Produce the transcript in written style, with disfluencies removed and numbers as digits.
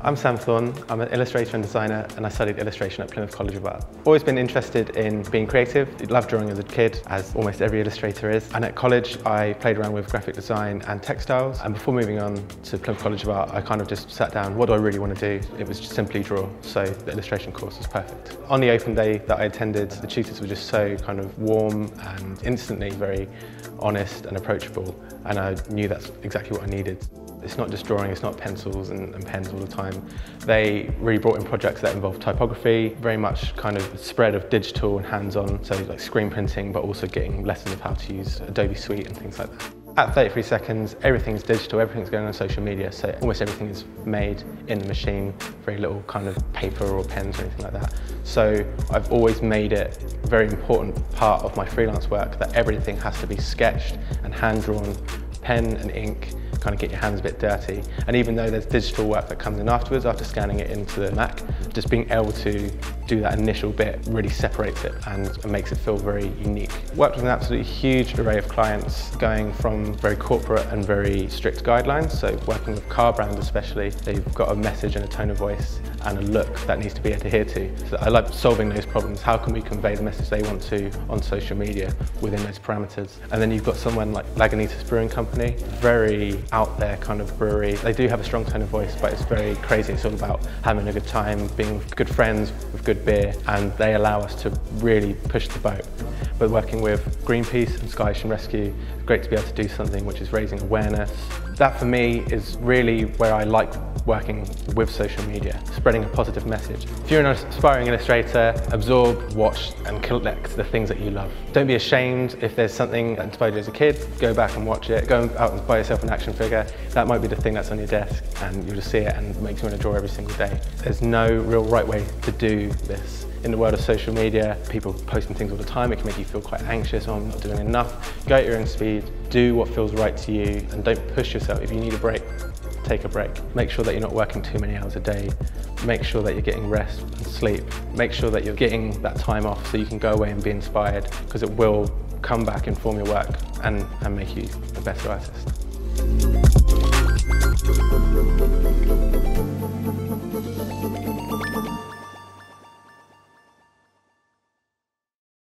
I'm Sam Thorne. I'm an illustrator and designer, and I studied illustration at Plymouth College of Art. Always been interested in being creative. Loved drawing as a kid, as almost every illustrator is. And at college, I played around with graphic design and textiles. And before moving on to Plymouth College of Art, I kind of just sat down, what do I really want to do? It was just simply draw, so the illustration course was perfect. On the open day that I attended, the tutors were just so kind of warm and instantly very honest and approachable, and I knew that's exactly what I needed. It's not just drawing, it's not pencils and pens all the time. They really brought in projects that involve typography, very much kind of spread of digital and hands-on, so like screen printing, but also getting lessons of how to use Adobe Suite and things like that. At 33 seconds, everything's digital, everything's going on social media, so almost everything is made in the machine, very little kind of paper or pens or anything like that. So I've always made it a very important part of my freelance work that everything has to be sketched and hand-drawn, pen and ink, kind of get your hands a bit dirty. And even though there's digital work that comes in afterwards, after scanning it into the Mac, just being able to do that initial bit really separates it and makes it feel very unique. Worked with an absolutely huge array of clients, going from very corporate and very strict guidelines, so working with car brands especially, they've got a message and a tone of voice and a look that needs to be adhered to. So I like solving those problems. How can we convey the message they want to on social media within those parameters? And then you've got someone like Lagunitas Brewing Company, very out there kind of brewery. They do have a strong tone of voice, but it's very crazy. It's all about having a good time, being good friends with good beer, and they allow us to really push the boat. But working with Greenpeace and Sky Ocean Rescue, it's great to be able to do something which is raising awareness. That for me is really where I like working with social media, spreading a positive message. If you're an aspiring illustrator, absorb, watch and collect the things that you love. Don't be ashamed if there's something that inspired you as a kid, go back and watch it. Go out and buy yourself an action figure. That might be the thing that's on your desk and you'll just see it and it makes you want to draw every single day. There's no real right way to do this. In the world of social media, people posting things all the time, it can make you feel quite anxious, oh, I'm not doing enough. Go at your own speed, do what feels right to you, and don't push yourself. If you need a break, take a break. Make sure that you're not working too many hours a day. Make sure that you're getting rest and sleep. Make sure that you're getting that time off so you can go away and be inspired, because it will come back, inform your work, and make you a better artist.